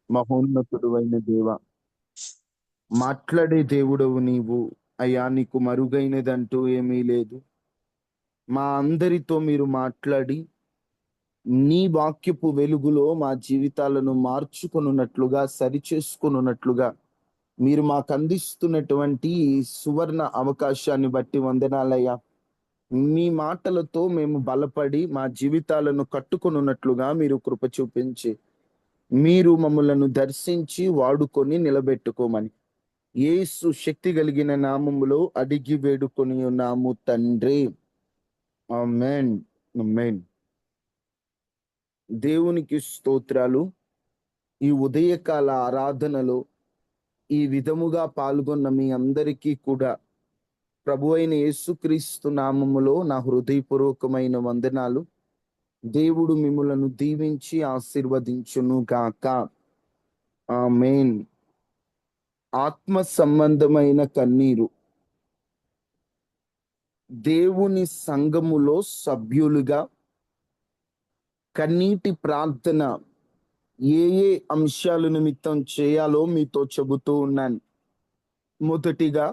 మహోన్నతుడు అయిన దేవ, మాట్లాడే దేవుడవు నీవు. అయ్యా, నీకు మరుగైనదంటూ ఏమీ లేదు. మా అందరితో మీరు మాట్లాడి నీ వాక్యపు వెలుగులో మా జీవితాలను మార్చుకొనున్నట్లుగా, సరిచేసుకొనున్నట్లుగా మీరు మాకు అందిస్తున్నటువంటి ఈ సువర్ణ అవకాశాన్ని బట్టి వందనాలయ్యా. మీ మాటలతో మేము బలపడి మా జీవితాలను కట్టుకొనున్నట్లుగా మీరు కృప చూపించి మీరు మమ్మలను దర్శించి వాడుకొని నిలబెట్టుకోమని యేసు శక్తి కలిగిన నామములో అడిగి వేడుకొని ఉన్నాము తండ్రి. ఆమేన్. ఆమేన్. దేవునికి స్తోత్రాలు. ఈ ఉదయకాల ఆరాధనలో ఈ విధముగా పాల్గొన్న మీ అందరికీ కూడా ప్రభు అయిన యేసుక్రీస్తు నామములో నా హృదయపూర్వకమైన వందనాలు. దేవుడు మిమ్ములను దీవించి ఆశీర్వదించును గాక. ఆమేన్. ఆత్మ సంబంధమైన కన్నీరు. దేవుని సంఘములో సభ్యులుగా కన్నీటి ప్రార్థన ఏ ఏ అంశాల నిమిత్తం చేయాలో మీతో చెబుతూ ఉన్నాను. మొదటిగా,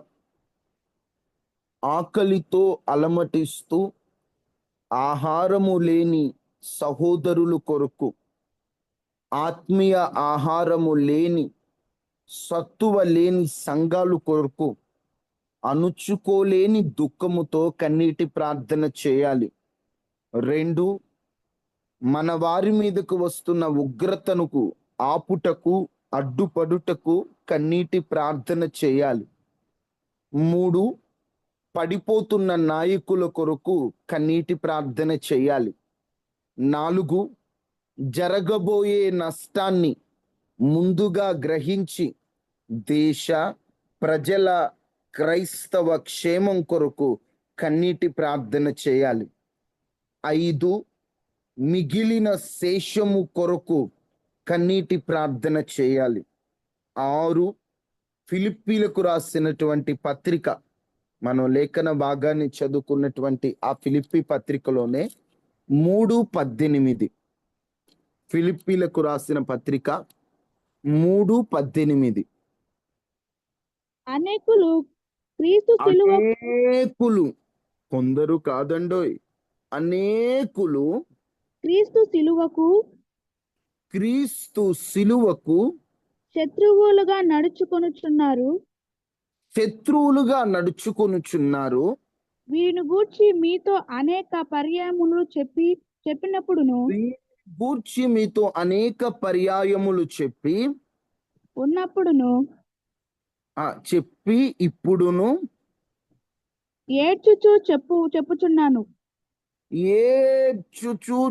ఆకలితో అలమటిస్తూ ఆహారము లేని సహోదరుల కొరకు, ఆత్మీయ ఆహారము లేని, సత్తువ లేని సంఘాలు కొరకు అణుచుకోలేని దుఃఖముతో కన్నీటి ప్రార్థన చేయాలి. 2, మన వారి మీదకు వస్తున్న ఉగ్రతను ఆపుటకు, అడ్డుపడుటకు కన్నీటి ప్రార్థన చేయాలి. 3, పడిపోతున్న నాయకుల కొరకు కన్నీటి ప్రార్థన చేయాలి. 4, జరగబోయే నష్టాన్ని ముందుగా గ్రహించి దేశ ప్రజల క్రైస్తవ క్షేమం కొరకు కన్నీటి ప్రార్థన చేయాలి. 5, మిగిలిన శేషము కొరకు కన్నీటి ప్రార్థన చేయాలి. 6, ఫిలిప్పీలకు రాసినటువంటి పత్రిక, మనం లేఖన భాగాన్ని చదువుకున్నటువంటి ఆ ఫిలిప్పీ పత్రికలోనే 3:18, ఫిలిప్పీలకు రాసిన పత్రిక 3:18, అనేకులు క్రీస్తు శిలువ అనేకులు, కొందరు కాదండోయ్, అనేకులు క్రీస్తు శిలువకు క్రీస్తు శిలువకు శత్రువులుగా నడుచుకొనుచున్నారు. శత్రువులుగా నడుచుకొనుచున్నారు. వీరిని గూర్చి మీతో అనేక పర్యాయములు చెప్పినప్పుడును వీరి గూర్చి మీతో అనేక పర్యాయములు చెప్పి ఉన్నప్పుడును ఇప్పుడును ఏడ్చుచూ చెప్పుచున్నాను.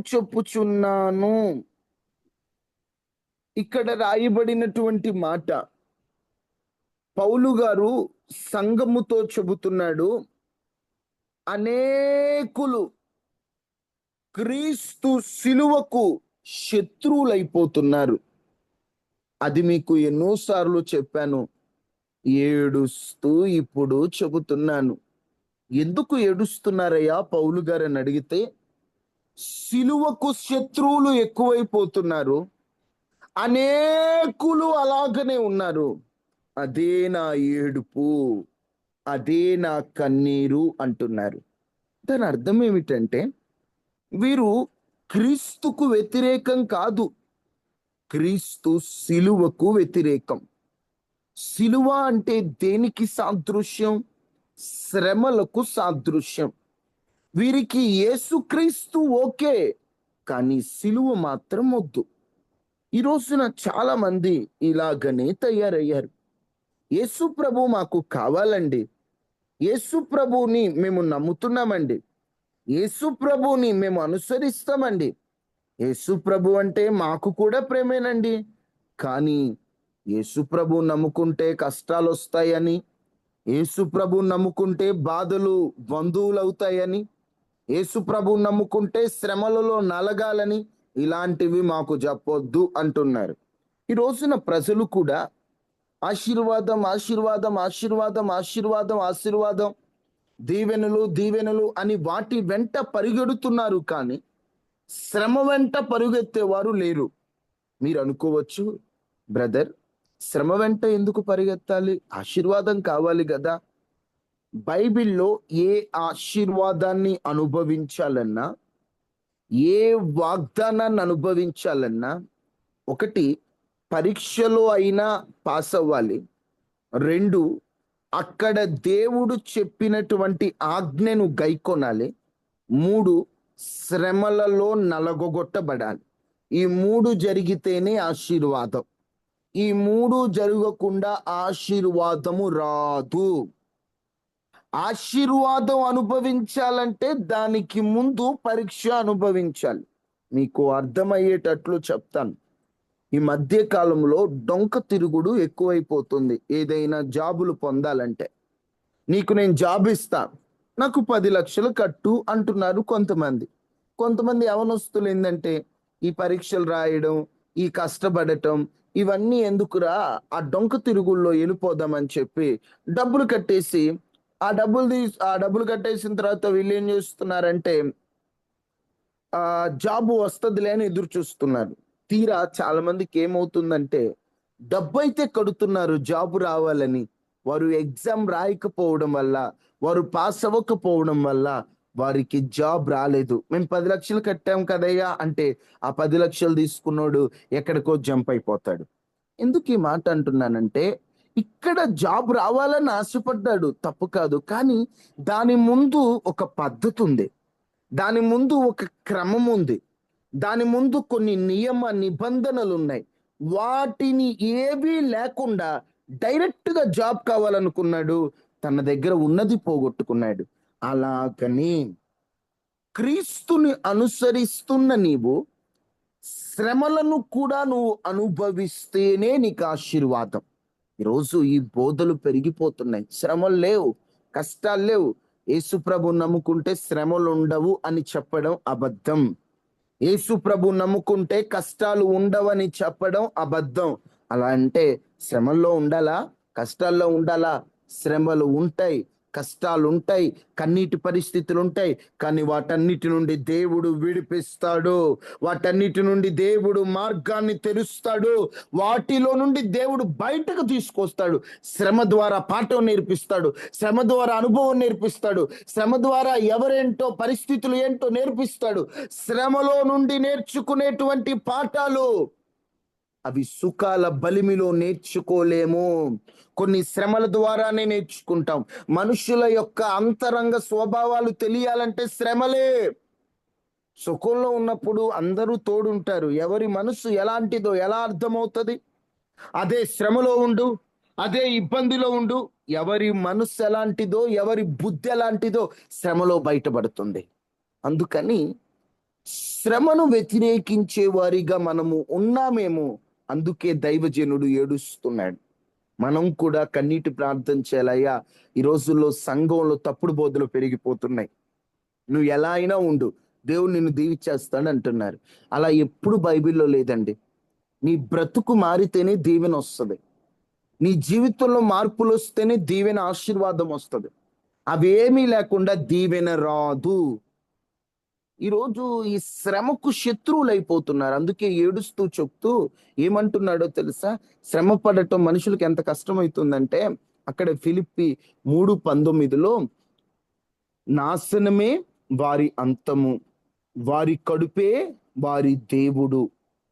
చెప్పుచున్నాను. ఇక్కడ రాయబడినటువంటి మాట పౌలు గారు సంఘముతో చెబుతున్నాడు. అనేకులు క్రీస్తు శిలువకు శత్రువులైపోతున్నారు. అది మీకు ఎన్నోసార్లు చెప్పాను. ఏడుస్తూ ఇప్పుడు చెబుతున్నాను. ఎందుకు ఏడుస్తున్నారయ్యా పౌలు గారు అని అడిగితే, శిలువకు శత్రువులు ఎక్కువైపోతున్నారు, అనేకులు అలాగనే ఉన్నారు, అదే నా ఏడుపు, అదే నా కన్నీరు అంటున్నారు. దాని అర్థం ఏమిటంటే, వీరు క్రీస్తుకు వ్యతిరేకం కాదు, క్రీస్తు శిలువకు వ్యతిరేకం. శిలువ అంటే దేనికి సాదృశ్యం? శ్రమలకు సాదృశ్యం. వీరికి యేసుక్రీస్తు ఓకే, కానీ శిలువ మాత్రం వద్దు. ఈ రోజున చాలా మంది ఇలాగనే తయారయ్యారు. యేసు ప్రభు మాకు కావాలండి, యేసు ప్రభుని మేము నమ్ముతున్నామండి, యేసు ప్రభుని మేము అనుసరిస్తామండి, యేసు ప్రభు అంటే మాకు కూడా ప్రేమేనండి, కానీ యేసు ప్రభు నమ్ముకుంటే కష్టాలు వస్తాయని, యేసు ప్రభు నమ్ముకుంటే బాధలు బంధువులు అవుతాయని, యేసు ప్రభు నమ్ముకుంటే శ్రమలలో నలగాలని, ఇలాంటివి మాకు చెప్పొద్దు అంటున్నారు. ఈ రోజున ప్రజలు కూడా ఆశీర్వాదం ఆశీర్వాదం ఆశీర్వాదం ఆశీర్వాదం ఆశీర్వాదం, దీవెనలు దీవెనలు అని వాటి వెంట పరిగెడుతున్నారు, కానీ శ్రమ వెంట పరుగెత్తేవారు లేరు. మీరు అనుకోవచ్చు, బ్రదర్, శ్రమ వెంట ఎందుకు పరిగెత్తాలి? ఆశీర్వాదం కావాలి కదా. బైబిల్లో ఏ ఆశీర్వాదాన్ని అనుభవించాలన్నా, ఏ వాగ్దానాన్ని అనుభవించాలన్నా, ఒకటి, పరీక్షలో అయినా పాస్ అవ్వాలి. 2, అక్కడ దేవుడు చెప్పినటువంటి ఆజ్ఞను గైకొనాలి. 3, శ్రమలలో నలగొగొట్టబడాలి. ఈ 3 జరిగితేనే ఆశీర్వాదం. ఈ 3 జరగకుండా ఆశీర్వాదము రాదు. ఆశీర్వాదం అనుభవించాలంటే దానికి ముందు పరీక్ష అనుభవించాలి. మీకు అర్థమయ్యేటట్లు చెప్తాను. ఈ మధ్య కాలంలో డొంక తిరుగుడు ఎక్కువైపోతుంది. ఏదైనా జాబులు పొందాలంటే, నీకు నేను జాబ్ ఇస్తా, నాకు 10 లక్షలు కట్టు అంటున్నారు కొంతమంది. కొంతమంది యవనస్తులు ఏంటంటే, ఈ పరీక్షలు రాయడం, ఈ కష్టపడటం, ఇవన్నీ ఎందుకురా, ఆ డొంక తిరుగుల్లో వెళ్ళిపోదామని చెప్పి డబ్బులు కట్టేసి, ఆ డబ్బులు కట్టేసిన తర్వాత వీళ్ళు ఏం చేస్తున్నారంటే జాబు వస్తుందిలే అని ఎదురు చూస్తున్నారు. తీరా చాలా మందికి ఏమవుతుందంటే, డబ్బు అయితే కడుతున్నారు జాబు రావాలని, వారు ఎగ్జామ్ రాయకపోవడం వల్ల, వారు పాస్ అవ్వకపోవడం వల్ల వారికి జాబ్ రాలేదు. మేము 10 లక్షలు కట్టాం కదయ్యా అంటే, ఆ 10 లక్షలు తీసుకున్నోడు ఎక్కడికో జంప్ అయిపోతాడు. ఎందుకు ఈ మాట అంటున్నానంటే, ఇక్కడ జాబ్ రావాలని ఆశపడ్డాడు, తప్పు కాదు. కానీ దాని ముందు ఒక పద్ధతి ఉంది, దాని ముందు ఒక క్రమం ఉంది, దాని ముందు కొన్ని నియమ నిబంధనలు ఉన్నాయి. వాటిని ఏవీ లేకుండా డైరెక్ట్ గా జాబ్ కావాలనుకున్నాడు, తన దగ్గర ఉన్నది పోగొట్టుకున్నాడు. అలాగని క్రీస్తుని అనుసరిస్తున్న నీవు శ్రమలను కూడా నువ్వు అనుభవిస్తేనే నీకు ఆశీర్వాదం. ఈరోజు ఈ బోధలు పెరిగిపోతున్నాయి. శ్రమలు లేవు, కష్టాలు లేవు, యేసు ప్రభు నమ్ముకుంటే శ్రమలు ఉండవు అని చెప్పడం అబద్ధం. యేసు ప్రభు నమ్ముకుంటే కష్టాలు ఉండవని చెప్పడం అబద్ధం. అలా అంటే శ్రమల్లో ఉండాలా, కష్టాల్లో ఉండాలా? శ్రమలు ఉంటాయి, కష్టాలు ఉంటాయి, కన్నీటి పరిస్థితులు ఉంటాయి. కానీ వాటన్నిటి నుండి దేవుడు విడిపిస్తాడు, వాటన్నిటి నుండి దేవుడు మార్గాన్ని తెరుస్తాడు, వాటిలో నుండి దేవుడు బయటకు తీసుకొస్తాడు. శ్రమ ద్వారా పాఠం నేర్పిస్తాడు, శ్రమ ద్వారా అనుభవం నేర్పిస్తాడు, శ్రమ ద్వారా ఎవరేంటో పరిస్థితులు ఏంటో నేర్పిస్తాడు. శ్రమలో నుండి నేర్చుకునేటువంటి పాఠాలు అవి సుఖాల బలిమిలో నేర్చుకోలేము. కొన్ని శ్రమల ద్వారానే నేర్చుకుంటాం. మనుషుల యొక్క అంతరంగ స్వభావాలు తెలియాలంటే శ్రమలే. సుఖంలో ఉన్నప్పుడు అందరూ తోడుంటారు, ఎవరి మనసు ఎలాంటిదో ఎలా అర్థమవుతుంది? అదే శ్రమలో ఉండు, అదే ఇబ్బందిలో ఉండు, ఎవరి మనసు ఎలాంటిదో, ఎవరి బుద్ధి ఎలాంటిదో శ్రమలో బయటపడుతుంది. అందుకని శ్రమను వ్యతిరేకించే వారిగా మనము ఉన్నామేమో, అందుకే దైవజనుడు ఏడుస్తున్నాడు. మనం కూడా కన్నీటి ప్రార్థన చేయాలయ్యా. ఈ రోజుల్లో సంఘంలో తప్పుడు బోధలు పెరిగిపోతున్నాయి. నువ్వు ఎలా అయినా ఉండు, దేవుడు నిన్ను దీవిచ్చేస్తాడు అంటున్నారు. అలా ఎప్పుడు బైబిల్లో లేదండి. నీ బ్రతుకు మారితేనే దీవెన వస్తుంది, నీ జీవితంలో మార్పులు వస్తేనే దీవెన ఆశీర్వాదం వస్తుంది. అవేమీ లేకుండా దీవెన రాదు. ఈరోజు ఈ శ్రమకు శత్రువులు అయిపోతున్నారు. అందుకే ఏడుస్తూ చెప్తూ ఏమంటున్నాడో తెలుసా? శ్రమ పడటం మనుషులకు ఎంత కష్టమవుతుందంటే, అక్కడ ఫిలిప్పి 3:19లో, నాశనమే వారి అంతము, వారి కడుపే వారి దేవుడు,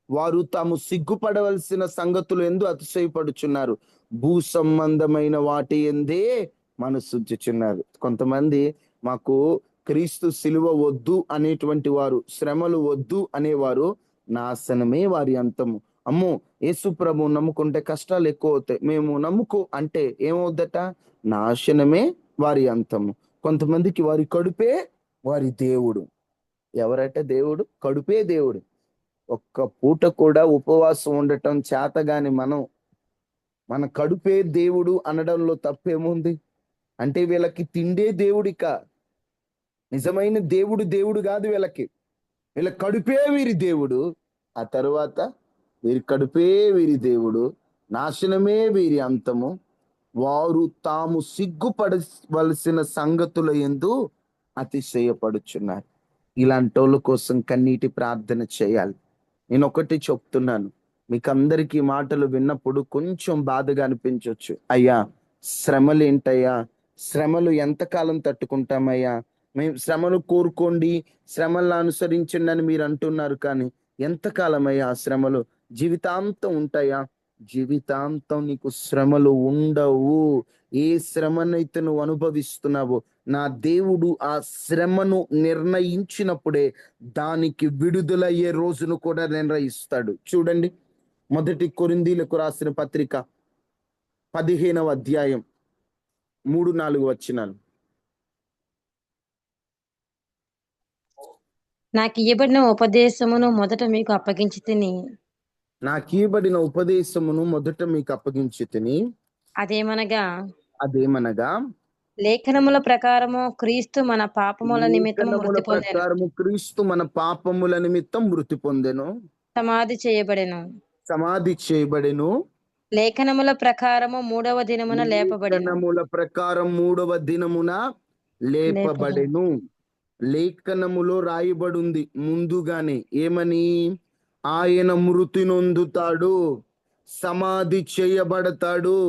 వారు తాము సిగ్గుపడవలసిన సంగతులు ఎందు అతిశయపడుచున్నారు, భూ సంబంధమైన వాటి ఎందే మనసుంచుచున్నారు. కొంతమంది మాకు క్రీస్తు సిలువ వద్దు అనేటువంటి వారు, శ్రమలు వద్దు అనేవారు, నాశనమే వారి అంతము. అమ్మో, యేసు ప్రభు నమ్ముకుంటే కష్టాలు ఎక్కువ అవుతాయి, మేము నమ్ముకో అంటే ఏమవుద్దట? నాశనమే వారి అంతము. కొంతమందికి వారి కడుపే వారి దేవుడు. ఎవరట దేవుడు? కడుపే దేవుడు. ఒక్క పూట కూడా ఉపవాసం ఉండటం చేతగాని మనం మన కడుపే దేవుడు అనడంలో తప్పేముంది? అంటే వీళ్ళకి తిండే దేవుడిక, నిజమైన దేవుడు దేవుడు కాదు వీళ్ళకి. వీళ్ళ కడుపే వీరి దేవుడు, ఆ తరువాత వీరి కడుపే వీరి దేవుడు, నాశనమే వీరి అంతము, వారు తాము సిగ్గుపడవలసిన సంగతుల యందు అతిశయపడుచున్నారు. ఇలాంటి వాళ్ళ కోసం కన్నీటి ప్రార్థన చేయాలి. నేను ఒకటి చెప్తున్నాను, మీకు అందరికీ మాటలు విన్నప్పుడు కొంచెం బాధగా అనిపించవచ్చు. అయ్యా, శ్రమలు ఏంటయ్యా, శ్రమలు ఎంతకాలం తట్టుకుంటామయ్యా, మేము శ్రమలు కోరుకోండి, శ్రమలను అనుసరించండి అని మీరు అంటున్నారు, కానీ ఎంతకాలం అయ్యా ఆ శ్రమలు? జీవితాంతం ఉంటాయా? జీవితాంతం నీకు శ్రమలు ఉండవు. ఏ శ్రమనైతే నువ్వు అనుభవిస్తున్నావో, నా దేవుడు ఆ శ్రమను నిర్ణయించినప్పుడే దానికి విడుదలయ్యే రోజును కూడా నిర్ణయిస్తాడు. చూడండి, 1 కొరింథీయులకు రాసిన పత్రిక 15వ అధ్యాయం 3-4 వచనాలు. నాకు ఇయ్యబడిన ఉపదేశమును మొదట మీకు అప్పగించి తిని, నాకీయబడిన ఉపదేశమును మొదట మీకు అప్పగించి తిని, అదేమనగా అదేమనగా లేఖనముల ప్రకారము క్రీస్తు మన పాపముల నిమిత్తము లేఖనముల మృతి పొందెను, ప్రకారము క్రీస్తు మన పాపముల నిమిత్తం మృతి పొందెను, సమాధి చేయబడెను, సమాధి చేయబడెను, లేఖనముల ప్రకారము 3వ దినమున లేపబడెను. లేఖనముల ప్రకారం 3వ దినమున లేపబడెను. లేఖనములో రాయబడింది ముందుగానే ఏమని? ఆయన మృతి నొందుతాడు, సమాధి చేయబడతాడు,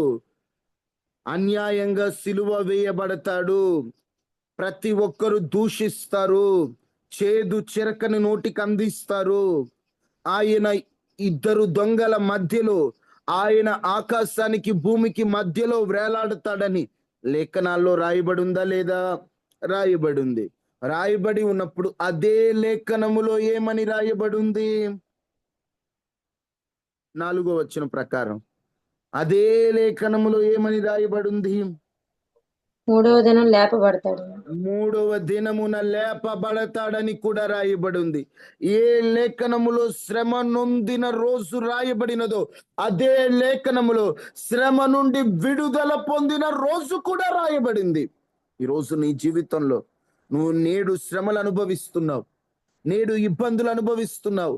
అన్యాయంగా సిలువ వేయబడతాడు, ప్రతి ఒక్కరు దూషిస్తారు, చేదు చిరకని నోటికి అందిస్తారు. ఆయన 2 దొంగల మధ్యలో, ఆయన ఆకాశానికి భూమికి మధ్యలో వేలాడతాడని లేఖనాల్లో రాయబడి ఉందా లేదా? రాయబడి ఉంది. రాయబడి ఉన్నప్పుడు అదే లేఖనములో ఏమని రాయబడి ఉంది? 4వ వచనం ప్రకారం అదే లేఖనములో ఏమని రాయబడి ఉంది? 3వ దినం లేపబడతాడు. 3వ దినమున లేపబడతాడని కూడా రాయబడి ఉంది. ఏ లేఖనములో శ్రమ నొందిన రోజు రాయబడినదో అదే లేఖనములో శ్రమ నుండి విడుదల పొందిన రోజు కూడా రాయబడింది. ఈరోజు నీ జీవితంలో నువ్వు నేడు శ్రమలు అనుభవిస్తున్నావు, నేడు ఇబ్బందులు అనుభవిస్తున్నావు,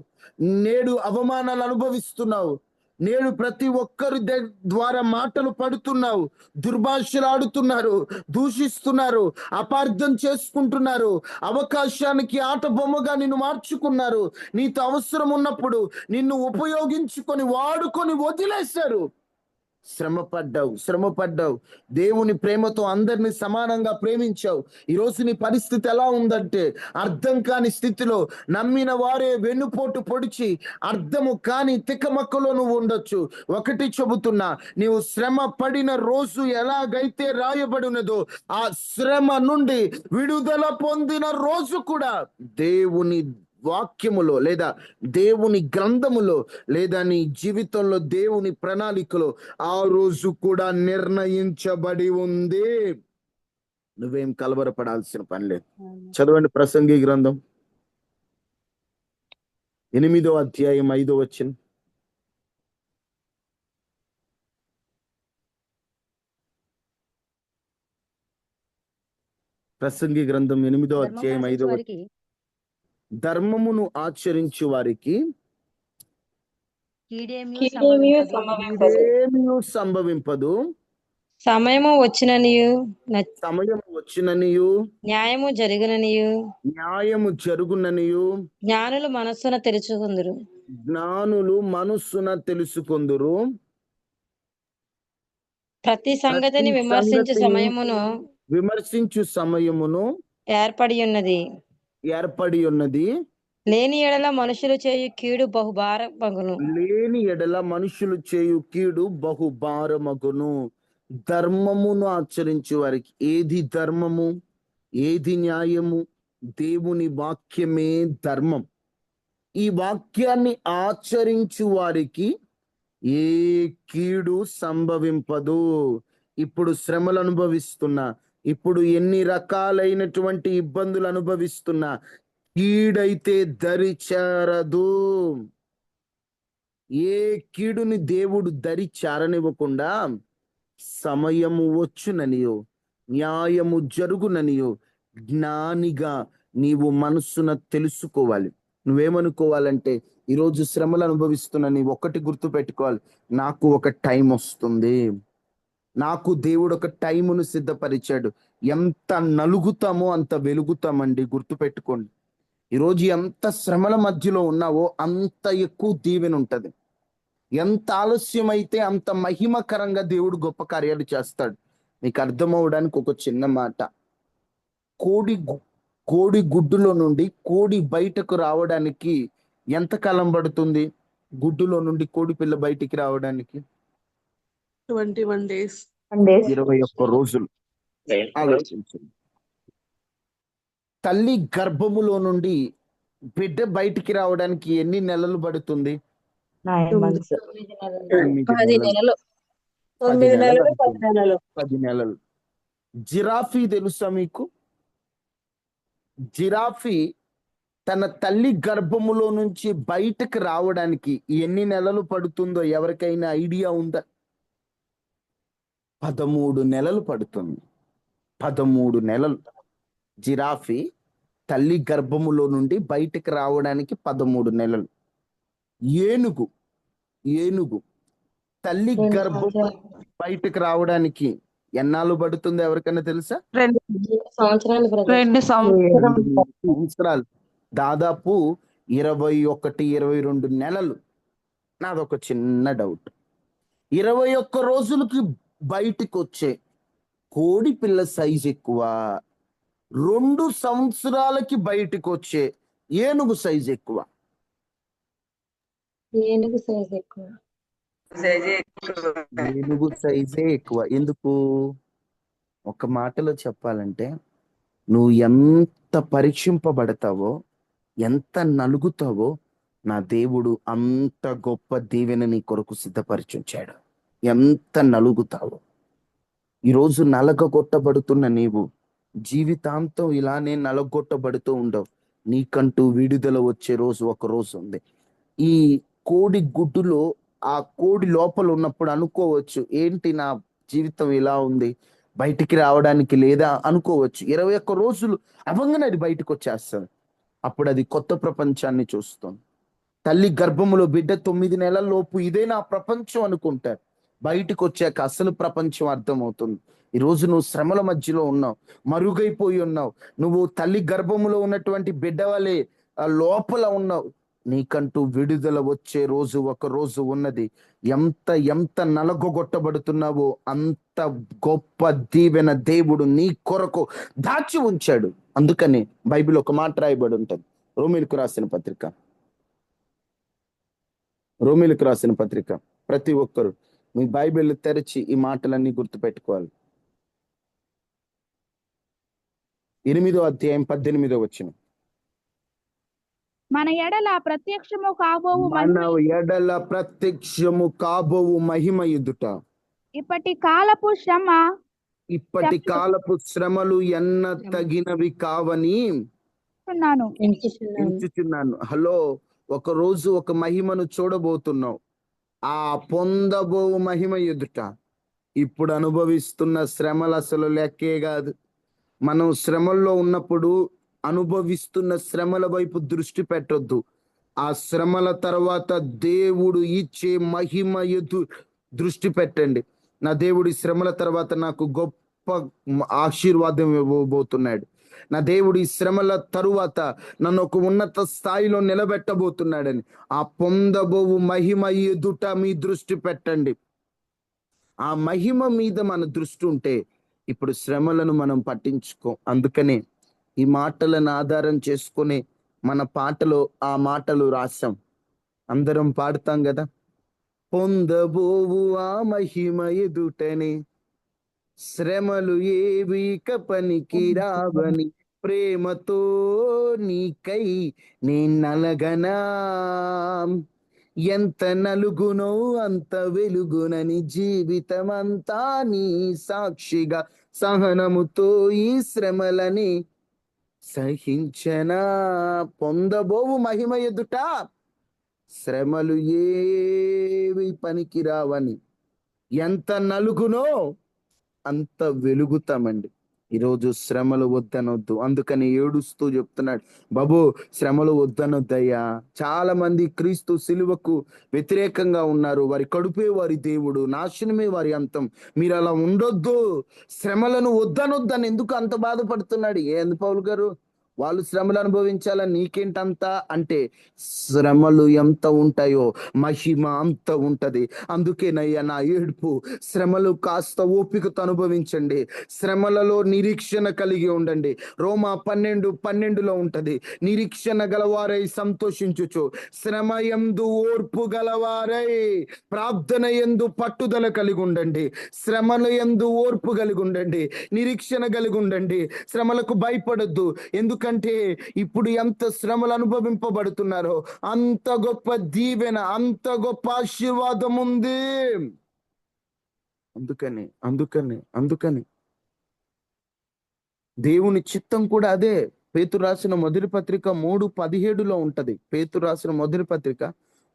నేడు అవమానాలు అనుభవిస్తున్నావు, నేడు ప్రతి ఒక్కరి ద్వారా మాటలు పడుతున్నావు, దుర్భాషలు ఆడుతున్నారు, దూషిస్తున్నారు, అపార్థం చేసుకుంటున్నారు, అవకాశానికి ఆట బొమ్మగా నిన్ను మార్చుకున్నారు, నీతో అవసరం ఉన్నప్పుడు నిన్ను ఉపయోగించుకొని వాడుకొని వదిలేశారు. శ్రమ పడ్డావు. దేవుని ప్రేమతో అందరినీ సమానంగా ప్రేమించావు. ఈరోజు నీ పరిస్థితి ఎలా ఉందంటే, అర్థం కాని స్థితిలో నమ్మిన వారే వెన్నుపోటు పొడిచి అర్థము కాని తికమక్కలో నువ్వు ఉండొచ్చు. ఒకటి చెబుతున్నా, నీవు శ్రమ పడిన రోజు ఎలాగైతే రాయబడినదో ఆ శ్రమ నుండి విడుదల పొందిన రోజు కూడా దేవుని వాక్యములో లేదా దేవుని గ్రంథములో లేదా నీ జీవితంలో దేవుని ప్రణాళికలో ఆ రోజు కూడా నిర్ణయించబడి ఉంది. నువ్వేం కలవరపడాల్సిన పని లేదు. చదవండి ప్రసంగి గ్రంథం 8వ అధ్యాయం 5వ వచనం. ప్రసంగి గ్రంథం 8వ అధ్యాయం 5వ వచనం. ధర్మమును ఆచరించు వారికి కీడేమియు సంభవింపదు, సమయము వచ్చిననియు న్యాయము జరుగుననియు జ్ఞానులు మనస్సున తెలుసుకొందురు. ప్రతి సంగతిని విమర్శించు సమయమును ఏర్పడి ఉన్నది. లేని ఎడల మనుషులు చేయు కీడు బహుభారమగును. ధర్మమును ఆచరించు వారికి ఏది ధర్మము, ఏది న్యాయము? దేవుని వాక్యమే ధర్మం. ఈ వాక్యాన్ని ఆచరించు వారికి ఏ కీడు సంభవింపదు. ఇప్పుడు శ్రమలు అనుభవిస్తున్నా, ఇప్పుడు ఎన్ని రకాలైనటువంటి ఇబ్బందులు అనుభవిస్తున్నా, కీడైతే దరిచేరదు. ఏ కీడుని దేవుడు దరిచేరనివ్వకుండా సమయము వచ్చుననియో న్యాయము జరుగుననియో జ్ఞానిగా నీవు మనస్సున తెలుసుకోవాలి. నువ్వేమనుకోవాలంటే, ఈరోజు శ్రమలు అనుభవిస్తున్నా నీ ఒక్కటి గుర్తు పెట్టుకోవాలి, నాకు ఒక టైం వస్తుంది, నాకు దేవుడు ఒక టైమును సిద్ధపరిచాడు. ఎంత నలుగుతామో అంత వెలుగుతామండి. గుర్తు పెట్టుకోండి, ఈరోజు ఎంత శ్రమల మధ్యలో ఉన్నావో అంత ఎక్కువ దీవెన ఉంటది. ఎంత ఆలస్యం అయితే అంత మహిమకరంగా దేవుడు గొప్ప కార్యాలు చేస్తాడు. మీకు అర్థమవడానికి ఒక చిన్న మాట. కోడి గు- కోడి గుడ్డులో నుండి కోడి బయటకు రావడానికి ఎంత కాలం పడుతుంది? గుడ్డులో నుండి కోడి పిల్ల బయటికి రావడానికి 21 days. 21 రోజులు. ఆలోచించండి. తల్లి గర్భములో నుండి బిడ్డ బయటికి రావడానికి ఎన్ని నెలలు పడుతుంది? 9 months. 9 10 నెలలు. నెలలు. 10 9 నెలలు నెలలు 10 నెలలు. 10 నెలలు. జిరాఫీ తెలుసా మీకు? జిరాఫీ తన తల్లి గర్భములో నుంచి బయటకు రావడానికి ఎన్ని నెలలు పడుతుందో ఎవరికైనా ఐడియా ఉందా? 13 నెలలు పడుతుంది. 13 నెలలు. జిరాఫీ తల్లి గర్భములో నుండి బయటకు రావడానికి 13 నెలలు. ఏనుగు తల్లి 2 గర్భం సంవత్సరాలు. బయటకు రావడానికి ఎన్నాళ్ళు పడుతుందో ఎవరికైనా తెలుసా? 2 సంవత్సరాలు brother. 2 సంవత్సరం 2 సంవత్సరాలు. దాదాపు 21, 22 నెలలు. నాదొక చిన్న డౌట్. 21 రోజులకి బయటికి వచ్చే కోడి పిల్ల సైజ్ ఎక్కువ, 2 సంవత్సరాలకి బయటికి వచ్చే ఏనుగు సైజ్ ఎక్కువ? ఏనుగు సైజ్ ఎక్కువ. ఏనుగు సైజే ఎక్కువ. ఎందుకు? ఒక మాటలో చెప్పాలంటే, నువ్వు ఎంత పరీక్షింపబడతావో, ఎంత నలుగుతావో, నా దేవుడు అంత గొప్ప దీవెన నీ కొరకు సిద్ధపరిచుంచాడు. ఎంత నలుగుతావో. ఈరోజు నలగొట్టబడుతున్న నీవు జీవితాంతం ఇలానే నలగొట్టబడుతూ ఉండవు. నీకంటూ విడుదల వచ్చే రోజు ఒక రోజు ఉంది. ఈ కోడి గుడ్డులో ఆ కోడి లోపల ఉన్నప్పుడు అనుకోవచ్చు, ఏంటి నా జీవితం ఇలా ఉంది, బయటికి రావడానికి లేదా అనుకోవచ్చు. 21 రోజులు అవ్వంగానే అది బయటకు వచ్చేస్తుంది. అప్పుడు అది కొత్త ప్రపంచాన్ని చూస్తుంది. తల్లి గర్భములో బిడ్డ 9 నెలల లోపు ఇదే నా ప్రపంచం అనుకుంటారు. బయటకు వచ్చాక అసలు ప్రపంచం అర్థమవుతుంది. ఈరోజు నువ్వు శ్రమల మధ్యలో ఉన్నావు, మరుగైపోయి ఉన్నావు. నువ్వు తల్లి గర్భములో ఉన్నటువంటి బిడ్డ వలె లోపల ఉన్నావు. నీకంటూ విడుదల వచ్చే రోజు ఒక రోజు ఉన్నది. ఎంత నలగొట్టబడుతున్నావో అంత గొప్ప దీవెన దేవుడు నీ కొరకు దాచి ఉంచాడు. అందుకని బైబిల్ ఒక మాట రాయబడి ఉంటుంది. రోమీలకు రాసిన పత్రిక ప్రతి ఒక్కరు మీ బైబిల్ తెరిచి ఈ మాటలన్నీ గుర్తుపెట్టుకోవాలి. 8వ అధ్యాయం 18వ వచనం. మన ఎడల ప్రత్యక్షము కాబోవు మన మహిమ ఎడల ప్రత్యక్షము కాబోవు మహిమ ఎదుట ఇప్పటి కాలపు శ్రమలు ఎన్న తగినవి కావని శ్రమ ఎంచుచున్నాను. హలో, ఒక రోజు ఒక మహిమను చూడబోతున్నావు. ఆ పొందబోవు మహిమ ఎదుట ఇప్పుడు అనుభవిస్తున్న శ్రమలు అసలు లెక్కే కాదు. మనం శ్రమల్లో ఉన్నప్పుడు అనుభవిస్తున్న శ్రమల వైపు దృష్టి పెట్టొద్దు. ఆ శ్రమల తర్వాత దేవుడు ఇచ్చే మహిమ దృష్టి పెట్టండి. నా దేవుడి శ్రమల తర్వాత నాకు గొప్ప ఆశీర్వాదం ఇవ్వబోతున్నాడు. నా దేవుడి శ్రమల తరువాత నన్ను ఒక ఉన్నత స్థాయిలో నిలబెట్టబోతున్నాడని ఆ పొందబోవు మహిమ ఎదుట మీ దృష్టి పెట్టండి. ఆ మహిమ మీద మన దృష్టి ఉంటే ఇప్పుడు శ్రమలను మనం పట్టించుకో. అందుకనే ఈ మాటలను ఆధారం చేసుకుని మన పాటలో ఆ మాటలు రాసాం. అందరం పాడుతాం కదా. పొందబోవు ఆ మహిమ ఎదుటనే శ్రమలు ఏవిక పనికి రావని ప్రేమతో నీకై నే నలగనా, ఎంత నలుగునో అంత వెలుగునని జీవితమంతా నీ సాక్షిగా సహనముతో ఈ శ్రమలని సహించనా. పొందబోవు మహిమ ఎదుట శ్రమలు ఏవి పనికిరావని ఎంత నలుగునో అంత వెలుగుతామండి. ఈరోజు శ్రమలు వద్దనొద్దు. అందుకని ఏడుస్తూ చెప్తున్నాడు, బాబు శ్రమలు వద్దనొద్దయ్యా. చాలా మంది క్రీస్తు సిలువకు వ్యతిరేకంగా ఉన్నారు. వారి కడుపే వారి దేవుడు, నాశనమే వారి అంతం. మీరు అలా ఉండొద్దు. శ్రమలను వద్దనొద్దని ఎందుకు అంత బాధపడుతున్నాడు? ఏంది పౌలు గారు, వాళ్ళు శ్రమలు అనుభవించాలని నీకేంటంత అంటే, శ్రమలు ఎంత ఉంటాయో మహిమ అంత ఉంటది. అందుకేనయ్యా నా ఏడుపు. శ్రమలు కాస్త ఓపికతో అనుభవించండి, శ్రమలలో నిరీక్షణ కలిగి ఉండండి. రోమా 12:12 ఉంటది, నిరీక్షణ గలవారై సంతోషించుచు, శ్రమ యందు ఓర్పు గలవారై, ప్రార్థన యందు పట్టుదల కలిగి ఉండండి, శ్రమల యందు ఓర్పు కలిగి ఉండండి, నిరీక్షణ కలిగి ఉండండి. శ్రమలకు భయపడొద్దు. ఎందుకంటే ఇప్పుడు ఎంత శ్రమలు అనుభవింపబడుతున్నారో అంత గొప్ప దీవెన, అంత గొప్ప ఆశీర్వాదం ఉంది. అందుకని దేవుని చిత్తం కూడా అదే. పేతురు రాసిన మొదటి పత్రిక 3:17 ఉంటది. పేతురు రాసిన మొదటి పత్రిక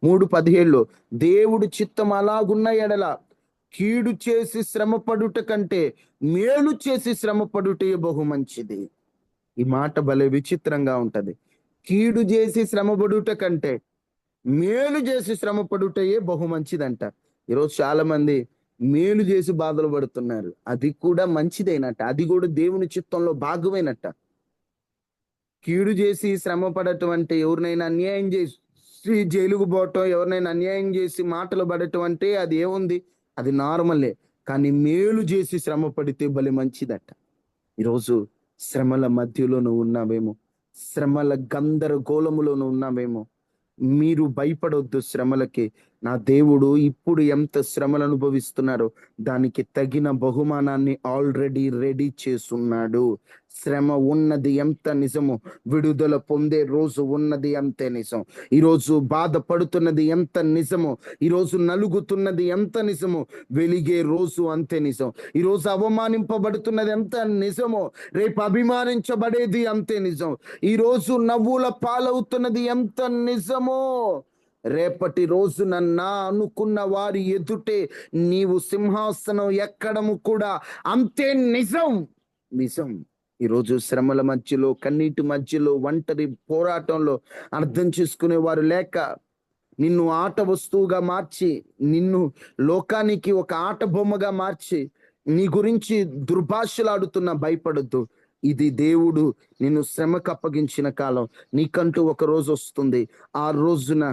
3:17, దేవుడి చిత్తం అలాగున్న ఎడల కీడు చేసి శ్రమపడుట కంటే మేలు చేసి శ్రమపడుటే బహు మంచిది. ఈ మాట భలే విచిత్రంగా ఉంటది. కీడు చేసి శ్రమపడుట కంటే మేలు చేసి శ్రమపడుటయే బహు మంచిదంట. ఈరోజు చాలా మంది మేలు చేసి బాధలు పడుతున్నారు. అది కూడా మంచిదేనట, అది కూడా దేవుని చిత్తంలో భాగమేనట. కీడు చేసి శ్రమ పడటం అంటే ఎవరినైనా అన్యాయం చేసి జైలుకు పోవటం, ఎవరినైనా అన్యాయం చేసి మాటలు పడటం అంటే అది ఏముంది, అది నార్మలే. కానీ మేలు చేసి శ్రమ పడితే భలే మంచిదట. ఈరోజు శ్రమల మధ్యలో నువ్వు ఉన్నావేమో, శ్రమల గందరగోళములో నువ్వు ఉన్నావేమో. మీరు భయపడొద్దు శ్రమలకి. నా దేవుడు ఇప్పుడు ఎంత శ్రమలు అనుభవిస్తున్నారో దానికి తగిన బహుమానాన్ని ఆల్రెడీ రెడీ చేస్తున్నాడు. శ్రమ ఉన్నది ఎంత నిజమో, విడుదల పొందే రోజు ఉన్నది అంతే నిజం. ఈరోజు బాధపడుతున్నది ఎంత నిజమో, ఈరోజు నలుగుతున్నది ఎంత నిజమో, వెలిగే రోజు అంతే నిజం. ఈరోజు అవమానింపబడుతున్నది ఎంత నిజమో, రేపు అభిమానించబడేది అంతే నిజం. ఈరోజు నవ్వుల పాలవుతున్నది ఎంత నిజమో, రేపటి రోజున నా అనుకున్న వారి ఎదుటే నీవు సింహాసనం ఎక్కడము కూడా అంతే నిజం. ఈరోజు శ్రమల మధ్యలో, కన్నీటి మధ్యలో, ఒంటరి పోరాటంలో అర్థం చేసుకునే వారు లేక నిన్ను ఆట వస్తువుగా మార్చి, నిన్ను లోకానికి ఒక ఆట బొమ్మగా మార్చి నీ గురించి దుర్భాషలాడుతున్నా భయపడొద్దు. ఇది దేవుడు నిన్ను శ్రమకు అప్పగించిన కాలం. నీకంటూ ఒక రోజు వస్తుంది. ఆ రోజున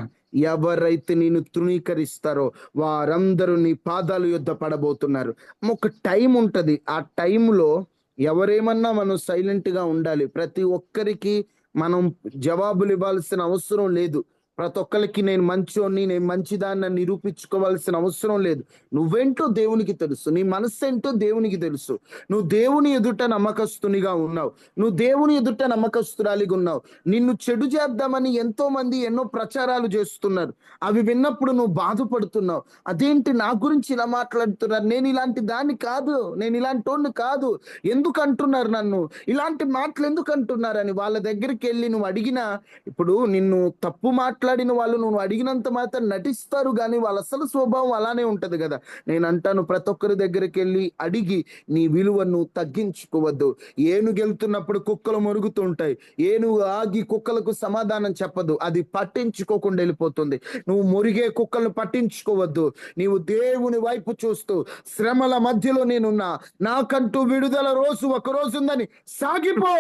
ఎవరైతే నేను తృణీకరిస్తారో వారందరూ నీ పాదాల యొద్ద పడబోతున్నారు. ఒక టైం ఉంటది. ఆ టైంలో ఎవరేమన్నా మనం సైలెంట్ గా ఉండాలి. ప్రతి ఒక్కరికి మనం జవాబులు ఇవ్వాల్సిన అవసరం లేదు. ప్రతి ఒక్కరికి నేను మంచోని, నేను మంచిదాన్ని నిరూపించుకోవాల్సిన అవసరం లేదు. నువ్వేంటో దేవునికి తెలుసు, నీ మనస్సు ఏంటో దేవునికి తెలుసు. నువ్వు దేవుని ఎదుట నమ్మకస్తునిగా ఉన్నావు, నువ్వు దేవుని ఎదుట నమ్మకస్తురాలిగా ఉన్నావు. నిన్ను చెడు చేద్దామని ఎంతో మంది ఎన్నో ప్రచారాలు చేస్తున్నారు. అవి విన్నప్పుడు నువ్వు బాధపడుతున్నావు. అదేంటి నా గురించి ఇలా మాట్లాడుతున్నారు, నేను ఇలాంటి దాన్ని కాదు, నేను ఇలాంటి వాడిని కాదు, ఎందుకు అంటున్నారు నన్ను, ఇలాంటి మాటలు ఎందుకు అంటున్నారని వాళ్ళ దగ్గరికి వెళ్ళి నువ్వు అడిగినా, ఇప్పుడు నిన్ను తప్పు మాట్లాడిన వాళ్ళు నువ్వు అడిగినంత మాత్రం నటిస్తారు, కానీ వాళ్ళ అసలు స్వభావం అలానే ఉంటది కదా. నేను అంటాను, ప్రతి ఒక్కరి దగ్గరికి వెళ్ళి అడిగి నీ విలువను తగ్గించుకోవద్దు. ఏనుగెళ్తున్నప్పుడు కుక్కలు మొరుగుతుంటాయి, ఏనుగు ఆగి కుక్కలకు సమాధానం చెప్పదు, అది పట్టించుకోకుండా వెళ్ళిపోతుంది. నువ్వు మురిగే కుక్కలను పట్టించుకోవద్దు. నీవు దేవుని వైపు చూస్తూ శ్రమల మధ్యలో నేనున్నా, నాకంటూ విడుదల రోజు ఒక రోజు ఉందని సాగిపో.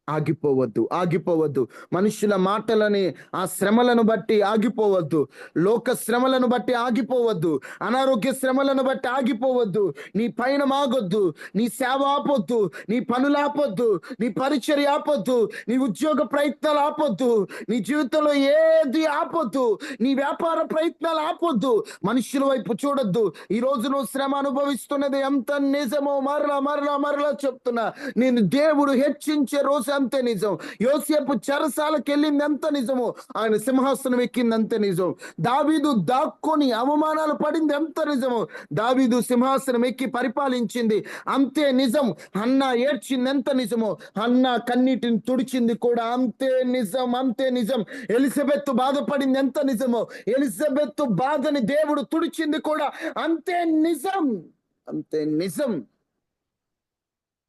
ఆగిపోవద్దు. మనుషుల మాటలని, ఆ శ్రమలను బట్టి ఆగిపోవద్దు. లోక శ్రమలను బట్టి ఆగిపోవద్దు. అనారోగ్య శ్రమలను బట్టి ఆగిపోవద్దు. నీ పైన ఆగొద్దు, నీ సేవ ఆపొద్దు, నీ పనులు ఆపొద్దు, నీ పరిచర్య ఆపొద్దు, నీ ఉద్యోగ ప్రయత్నాలు ఆపొద్దు, నీ జీవితంలో ఏది ఆపొద్దు, నీ వ్యాపార ప్రయత్నాలు ఆపొద్దు. మనుషుల వైపు చూడొద్దు. ఈ రోజు నువ్వు శ్రమ అనుభవిస్తున్నది ఎంత నిజమో మరలా చెప్తున్నా. నేను దేవుడు హెచ్చించే రోజు అంతే నిజం. యోసేపు చెరసాలకు వెళ్ళింది ఎంత నిజమో, ఆయన సింహాసనం ఎక్కింది అంతే నిజం. దావీదు దాక్కొని అవమానాలు పడింది ఎంత నిజమో, దావీదు సింహాసనం ఎక్కి పరిపాలించింది అంతే నిజం. హన్నా ఏడ్చింది ఎంత నిజమో, హన్నా కన్నీటిని తుడిచింది కూడా అంతే నిజం. ఎలిజబెత్ బాధపడింది ఎంత నిజమో, ఎలిజబెత్ బాధని దేవుడు తుడిచింది కూడా అంతే నిజం.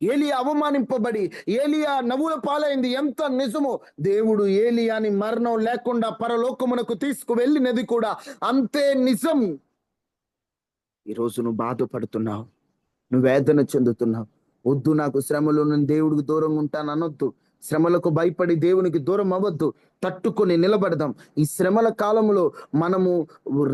ఏలియా అవమానింపబడి ఏలియా నవ్వుల పాలైంది ఎంత నిజమో, దేవుడు ఏలియాని మరణం లేకుండా పరలోకమునకు తీసుకువెళ్ళినది కూడా అంతే నిజం. ఈరోజు నువ్వు బాధపడుతున్నావు, నువ్వు వేదన చెందుతున్నావు. వద్దు నాకు శ్రమలో నేను దేవుడికి దూరంగా ఉంటాను అనొద్దు. శ్రమలకు భయపడి దేవునికి దూరం అవ్వద్దు, తట్టుకొని నిలబడదాం. ఈ శ్రమల కాలంలో మనము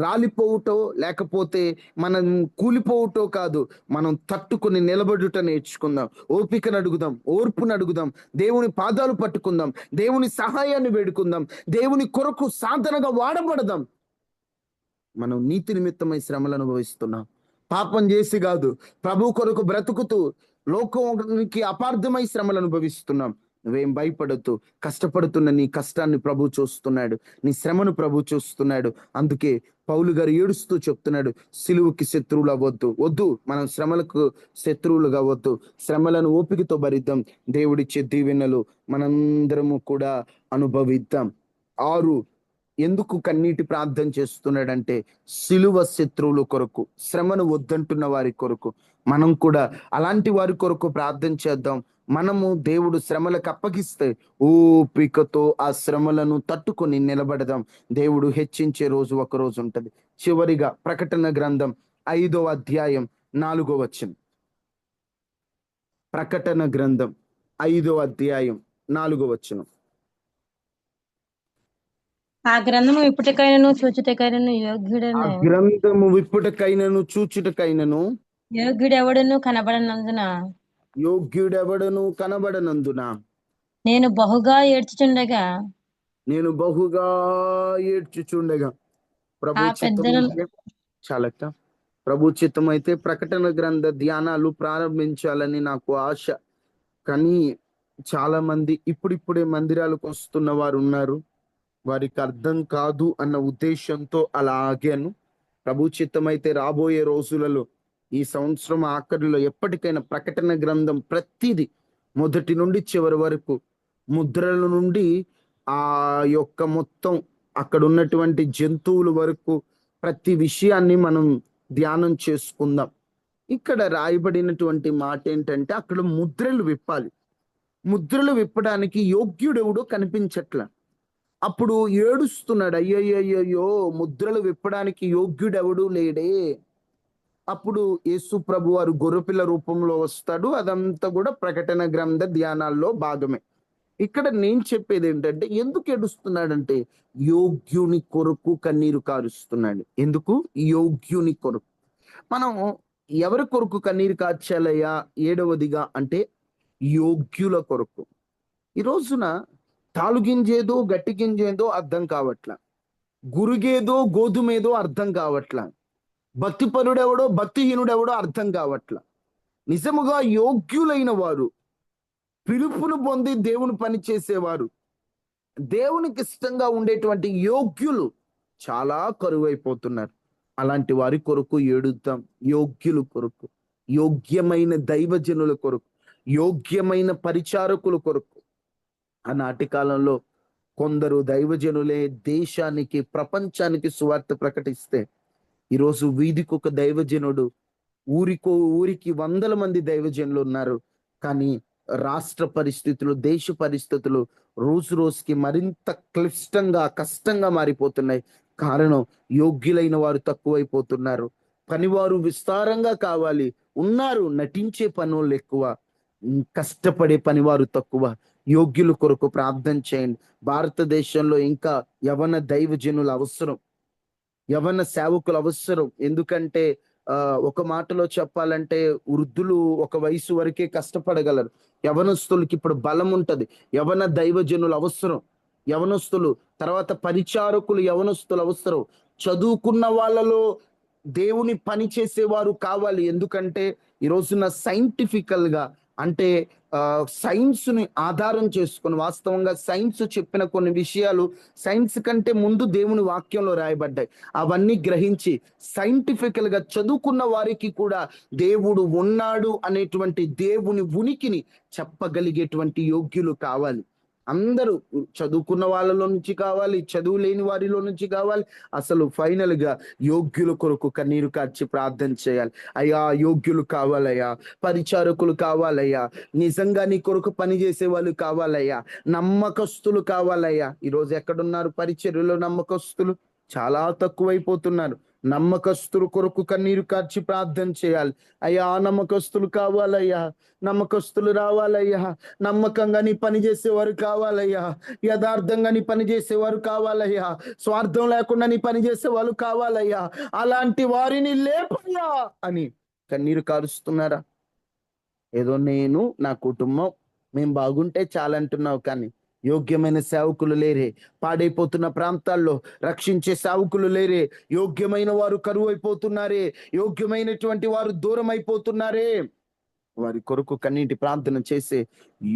రాలిపోవుటో లేకపోతే మనం కూలిపోవుటో కాదు, మనం తట్టుకొని నిలబడుట నేర్చుకుందాం. ఓపికను అడుగుదాం, ఓర్పును అడుగుదాం, దేవుని పాదాలు పట్టుకుందాం, దేవుని సహాయాన్ని వేడుకుందాం, దేవుని కొరకు సాధనగా వాడబడదాం. మనం నీతి నిమిత్తమై శ్రమలు అనుభవిస్తున్నాం, పాపం చేసి కాదు, ప్రభు కొరకు బ్రతుకుతూ లోకానికి అపార్థమై శ్రమలు అనుభవిస్తున్నాం. నువ్వేం భయపడద్దు. కష్టపడుతున్న నీ కష్టాన్ని ప్రభు చూస్తున్నాడు, నీ శ్రమను ప్రభు చూస్తున్నాడు. అందుకే పౌలు గారు ఏడుస్తూ చెప్తున్నాడు, సిలువుకి శత్రువులు అవ్వద్దు. వద్దు, మనం శ్రమలకు శత్రువులు కావద్దు. శ్రమలను ఓపికతో భరిద్దాం. దేవుడిచ్చే దీవెనలు మనందరము కూడా అనుభవిద్దాం. 6, ఎందుకు కన్నీటి ప్రార్థన చేస్తున్నాడంటే సిలువ శత్రువుల కొరకు, శ్రమను వద్దంటున్న వారి కొరకు. మనం కూడా అలాంటి వారి కొరకు ప్రార్థన చేద్దాం. మనము దేవుడు శ్రమలకు అప్పగిస్తే ఓపికతో ఆ శ్రమలను తట్టుకొని నిలబడదాం. దేవుడు హెచ్చించే రోజు ఒక రోజు ఉంటది. చివరిగా ప్రకటన గ్రంథం 5వ అధ్యాయం 4వ వచనం. ప్రకటన గ్రంథం 5వ అధ్యాయం 4వ వచనం. ఆ గ్రంథము ఇప్పటికైనను చూచుటకైనను ఆ గ్రంథము విప్పుటకైనను చూచుటకైనను యోగ్యుడెవడును కనబడనందున యోగ్యుడెవడను కనబడనందున నేను బహుగా ఏడ్చుచుండగా ప్రభు ఆ చిత్తమైతే చాలక్క. ప్రభు చిత్తమైతే ప్రకటన గ్రంథ ధ్యానాలు ప్రారంభించాలని నాకు ఆశ. కానీ చాలా మంది ఇప్పుడిప్పుడే మందిరాలకు వస్తున్న వారు ఉన్నారు, వారికి అర్థం కాదు అన్న ఉద్దేశంతో అలా ఆగాను. ప్రభు చిత్తమైతే రాబోయే రోజులలో ఈ సంవత్సరం ఆఖరిలో ఎప్పటికైనా ప్రకటన గ్రంథం ప్రతిదీ మొదటి నుండి చివరి వరకు, ముద్రల నుండి ఆ యొక్క మొత్తం అక్కడ ఉన్నటువంటి జంతువుల వరకు ప్రతి విషయాన్ని మనం ధ్యానం చేసుకుందాం. ఇక్కడ రాయబడినటువంటి మాట ఏంటంటే అక్కడ ముద్రలు విప్పాలి. ముద్రలు విప్పడానికి యోగ్యుడెవడో కనిపించట్ల. అప్పుడు ఏడుస్తున్నాడు, అయ్యయ్యో ముద్రలు విప్పడానికి యోగ్యుడెవడు లేడే. అప్పుడు యేసు ప్రభు వారు గొర్రెపిల్ల రూపంలో వస్తాడు. అదంతా కూడా ప్రకటన గ్రంథ ధ్యానాల్లో భాగమే. ఇక్కడ నేను చెప్పేది ఏంటంటే, ఎందుకు ఏడుస్తున్నాడంటే యోగ్యుని కొరకు కన్నీరు కారుస్తున్నాడు. ఎందుకు? యోగ్యుని కొరకు. మనం ఎవరి కొరకు కన్నీరు కార్చాలయ్యా 7వదిగా అంటే యోగ్యుల కొరకు. ఈ రోజున తాలుగింజేదో గట్టి గింజేదో అర్థం కావట్లా, గురుగేదో గోధుమేదో అర్థం కావట్లా, భక్తిపరుడెవడో భక్తిహీనుడెవడో అర్థం కావట్లా. నిజముగా యోగ్యులైన వారు, పిలుపును పొంది దేవుని పని చేసేవారు, దేవునికి ఇష్టంగా ఉండేటువంటి యోగ్యులు చాలా కరువైపోతున్నారు. అలాంటి వారి కొరకు ఏడుద్దాం. యోగ్యుల కొరకు, యోగ్యమైన దైవజనుల కొరకు, యోగ్యమైన పరిచారకుల కొరకు. ఆనాటి కాలంలో కొందరు దైవజనులే దేశానికి ప్రపంచానికి సువార్త ప్రకటిస్తే, ఈరోజు వీధికి ఒక దైవజనుడు, ఊరికి 100 మంది దైవజనులు ఉన్నారు. కానీ రాష్ట్ర పరిస్థితులు, దేశ పరిస్థితులు రోజు రోజుకి మరింత క్లిష్టంగా, కష్టంగా మారిపోతున్నాయి. కారణం యోగ్యులైన వారు తక్కువైపోతున్నారు. పనివారు విస్తారంగా కావాలి, ఉన్నారు, నటించే పనులు ఎక్కువ, కష్టపడే పనివారు తక్కువ. యోగ్యుల కొరకు ప్రార్థన చేయండి. భారతదేశంలో ఇంకా యవన దైవజనుల అవసరం, యవన సేవకులు అవసరం. ఎందుకంటే ఒక మాటలో చెప్పాలంటే వృద్ధులు ఒక వయసు వరకే కష్టపడగలరు, యవనస్తులకి ఇప్పుడు బలం ఉంటది. యవన దైవజనులు అవసరం, యవనస్తులు. తర్వాత పరిచారకులు, యవనస్తులు అవసరం. చదువుకున్న వాళ్ళలో దేవుని పని చేసేవారు కావాలి. ఎందుకంటే ఈ రోజున సైంటిఫికల్ గా అంటే సైన్స్ ని ఆధారం చేసుకుని, వాస్తవంగా సైన్స్ చెప్పిన కొన్ని విషయాలు సైన్స్ కంటే ముందు దేవుని వాక్యంలో రాయబడ్డాయి. అవన్నీ గ్రహించి సైంటిఫికల్ గా చదువుకున్న వారికి కూడా దేవుడు ఉన్నాడు అనేటువంటి దేవుని ఉనికిని చెప్పగలిగేటువంటి యోగ్యులు కావాలి. అందరూ చదువుకున్న వాళ్ళలో నుంచి కావాలి, చదువు లేని వారిలో నుంచి కావాలి. అసలు ఫైనల్ గా యోగ్యుల కొరకు కన్నీరు కార్చి ప్రార్థన చేయాలి. అయ్యా యోగ్యులు కావాలయ్యా, పరిచారకులు కావాలయ్యా, నిజంగా నీ కొరకు పనిచేసే వాళ్ళు కావాలయ్యా, నమ్మకస్తులు కావాలయ్యా. ఈరోజు ఎక్కడున్నారు పరిచర్యలో నమ్మకస్తులు? చాలా తక్కువైపోతున్నారు. నమ్మకస్తుల కొరకు కన్నీరు కార్చి ప్రార్థన చేయాలి. అయ్యా నమ్మకస్తులు కావాలయ్యా, నమ్మకస్తులు రావాలయ్యా, నమ్మకంగా నీ పని చేసేవారు కావాలయ్యా, యథార్థంగా నీ పని చేసేవారు కావాలయ్యా, స్వార్థం లేకుండా నీ పని చేసేవాళ్ళు కావాలయ్యా, అలాంటి వారిని లేపయ్యా అని కన్నీరు కారుస్తున్నారా? ఏదో నేను నా కుటుంబం మేము బాగుంటే చాలంటున్నావు, కానీ యోగ్యమైన సేవకులు లేరే, పాడైపోతున్న ప్రాంతాల్లో రక్షించే సేవకులు లేరే, యోగ్యమైన వారు కరువు అయిపోతున్నారే, యోగ్యమైనటువంటి వారు దూరం అయిపోతున్నారే. వారి కొరకు కన్నీటి ప్రార్థన చేసే ఈ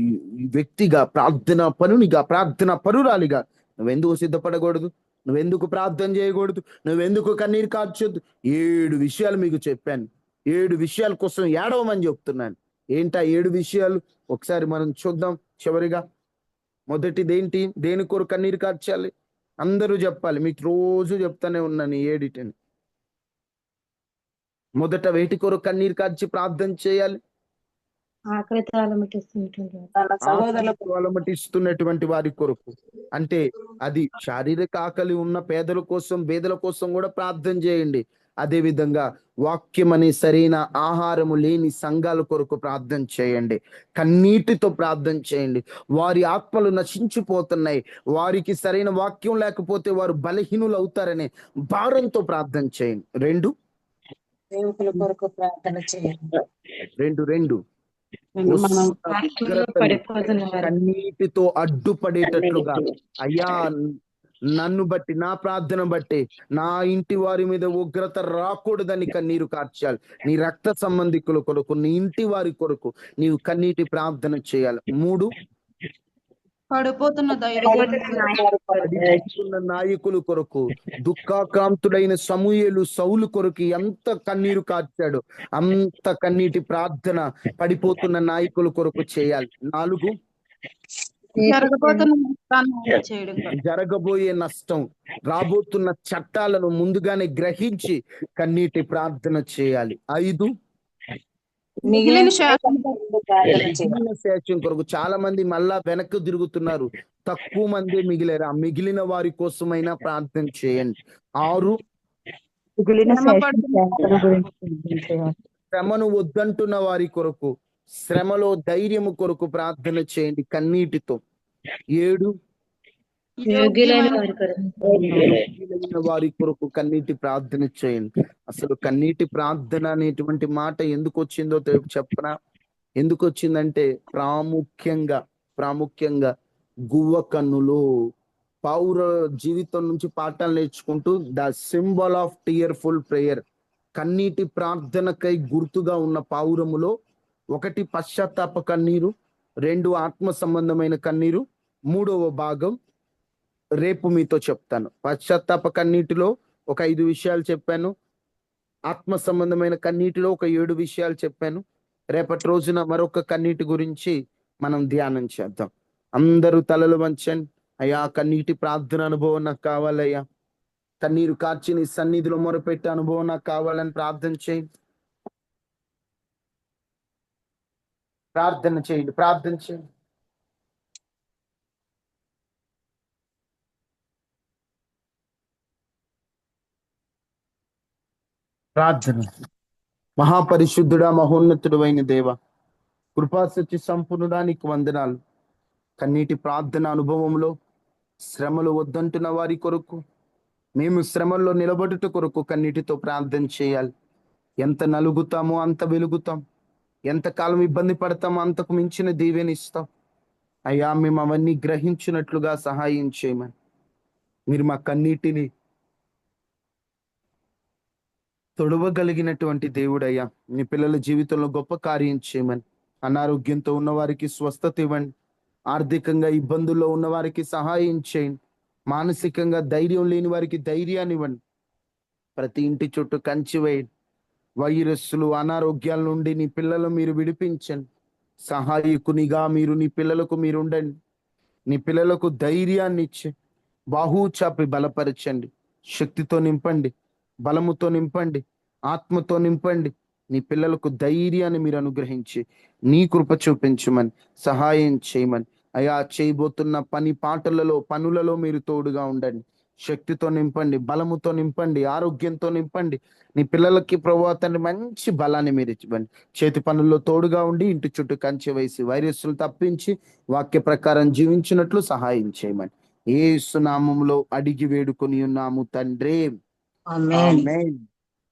వ్యక్తిగా, ప్రార్థన పరునిగా, ప్రార్థన పరురాలిగా నువ్వెందుకు సిద్ధపడకూడదు? నువ్వెందుకు ప్రార్థన చేయకూడదు? నువ్వెందుకు కన్నీరు కార్చొద్దు? 7 విషయాలు మీకు చెప్పాను. 7 విషయాల కోసం ఏడవమని చెప్తున్నాను. ఏంటా 7 విషయాలు? ఒకసారి మనం చూద్దాం. చివరిగా మొదటిది ఏంటి? దేని కొరకు కన్నీరు కార్చాలి? అందరూ చెప్పాలి. మీకు రోజు చెప్తానే ఉన్నాను 7. మొదట వేటి కొరకు కన్నీరు కార్చి ప్రార్థన చేయాలి? ఆకలితో అలమటిస్తుంటారు. అలమటిస్తున్నటువంటి వారి కొరకు. అంటే అది శారీరక ఆకలి ఉన్న పేదల కోసం, బేదల కోసం కూడా ప్రార్థన చేయండి. అదే విధంగా వాక్యం అనే సరైన ఆహారము లేని సంఘాల కొరకు ప్రార్థన చేయండి. కన్నీటితో ప్రార్థన చేయండి. వారి ఆత్మలు నశించిపోతున్నాయి, వారికి సరైన వాక్యం లేకపోతే వారు బలహీనులు అవుతారనే భారంతో ప్రార్థన చేయండి. 2 సేవకుల కొరకు ప్రార్థన చేయండి. 2 కన్నీటితో అడ్డుపడేటట్లుగా, అయ్యా నన్ను బట్టి, నా ప్రార్థన బట్టి నా ఇంటి వారి మీద ఉగ్రత రాకూడదని కన్నీరు కార్చాలి. నీ రక్త సంబంధికుల కొరకు, నీ ఇంటి వారి కొరకు నీవు కన్నీటి ప్రార్థన చేయాలి. 3 పడిపోతున్న నాయకుల కొరకు. దుఃఖాక్రాంతుడైన సమూయేలు సౌలు కొరకు ఎంత కన్నీరు కార్చాడు, అంత కన్నీటి ప్రార్థన పడిపోతున్న నాయకుల కొరకు చేయాలి. 4 జరగబోయే నష్టం, రాబోతున్న చట్టాలను ముందుగానే గ్రహించి కన్నీటి ప్రార్థన చేయాలి. 5 మిగిలిన శేషం కొరకు. చాలా మంది మళ్ళా వెనక్కి తిరుగుతున్నారు, తక్కువ మంది మిగిలేరు. ఆ మిగిలిన వారి కోసమైనా ప్రార్థన చేయండి. 6 శ్రమను వద్దంటున్న వారి కొరకు, శ్రమలో ధైర్యము కొరకు ప్రార్థన చేయండి కన్నీటితో. 7 యోగ్యులైన వారి కొరకు కన్నీటి ప్రార్థన చేయండి. అసలు కన్నీటి ప్రార్థన అనేటువంటి మాట ఎందుకు వచ్చిందో చెప్పనా? ఎందుకు వచ్చిందంటే ప్రాముఖ్యంగా గువ్వ కన్నులు పౌర జీవితం నుంచి పాఠాలు నేర్చుకుంటూ ద సింబల్ ఆఫ్ టీయర్ఫుల్ ప్రేయర్, కన్నీటి ప్రార్థనకై గుర్తుగా ఉన్న పావురములో 1 పశ్చాత్తాప కన్నీరు, 2 ఆత్మ సంబంధమైన కన్నీరు, 3వ భాగం రేపు మీతో చెప్తాను. పశ్చాత్తాప కన్నీటిలో ఒక 5 విషయాలు చెప్పాను, ఆత్మ సంబంధమైన కన్నీటిలో ఒక 7 విషయాలు చెప్పాను. రేపటి రోజున మరొక కన్నీటి గురించి మనం ధ్యానం చేద్దాం. అందరూ తలలు వంచండి. అయ్యా కన్నీటి ప్రార్థన అనుభవం నాకు కావాలయ్యా, కన్నీరు కార్చి నీ సన్నిధిలో మొరపెట్టే అనుభవం నాకు కావాలని ప్రార్థన చేయండి. ప్రార్థన చేయండి. ప్రార్థన. మహాపరిశుద్ధుడా, మహోన్నతుడు అయిన దేవ, కృపాసత్య సంపూర్ణుడానికి వందనాలు. కన్నీటి ప్రార్థన అనుభవంలో శ్రమలు వద్దంటున్న వారి కొరకు, మేము శ్రమల్లో నిలబడుట కొరకు కన్నీటితో ప్రార్థన చేయాలి. ఎంత నలుగుతామో అంత వెలుగుతాం, ఎంతకాలం ఇబ్బంది పడతామో అంతకు మించిన దీవెనిస్తాం. అయ్యా మేము అవన్నీ గ్రహించినట్లుగా సహాయం చేయమని, మీరు మా కన్నీటిని తొడవగలిగినటువంటి దేవుడయ్యా, నీ పిల్లల జీవితంలో గొప్ప కార్యం చేయమని. అనారోగ్యంతో ఉన్న వారికి స్వస్థత ఇవ్వండి, ఆర్థికంగా ఇబ్బందుల్లో ఉన్న వారికి సహాయం చేయండి, మానసికంగా ధైర్యం లేని వారికి ధైర్యాన్ని ఇవ్వండి. ప్రతి ఇంటి చుట్టూ కంచి వేయండి. వైరస్లు, అనారోగ్యాల నుండి నీ పిల్లలు మీరు విడిపించండి. సహాయకునిగా మీరు నీ పిల్లలకు మీరు ఉండండి. నీ పిల్లలకు ధైర్యాన్ని ఇచ్చి బాహు చాపి బలపరచండి. శక్తితో నింపండి, బలముతో నింపండి, ఆత్మతో నింపండి. నీ పిల్లలకు ధైర్యాన్ని మీరు అనుగ్రహించి నీ కృప చూపించమని, సహాయం చేయమని. అయా చేయబోతున్న పనులలో మీరు తోడుగా ఉండండి. శక్తితో నింపండి, బలముతో నింపండి, ఆరోగ్యంతో నింపండి. నీ పిల్లలకి ప్రభువా తండ్రి మంచి బలాన్ని మీరు ఇవ్వండి. చేతి పనుల్లో తోడుగా ఉండి ఇంటి చుట్టూ కంచె వేసి వైరస్సులు తప్పించి వాక్య ప్రకారం జీవించినట్లు సహాయం చేయమని యేసు నామములో అడిగి వేడుకొని ఉన్నాము తండ్రి. ఆమేన్. ఆమేన్.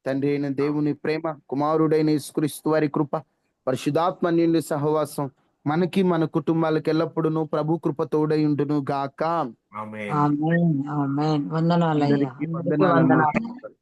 తండ్రి అయిన దేవుని ప్రేమ, కుమారుడైన యేసుక్రీస్తు వారి కృప, పరిశుద్ధాత్మ అన్యోన్య సహవాసం మనకి మన కుటుంబాలకు ఎల్లప్పుడూ ప్రభు కృప తోడయుండును గాక. ఆమేన్. ఆమేన్. వందనాలయ్యా. అందరికీ అందరికీ వందనాలమ్మా. వందనాలు.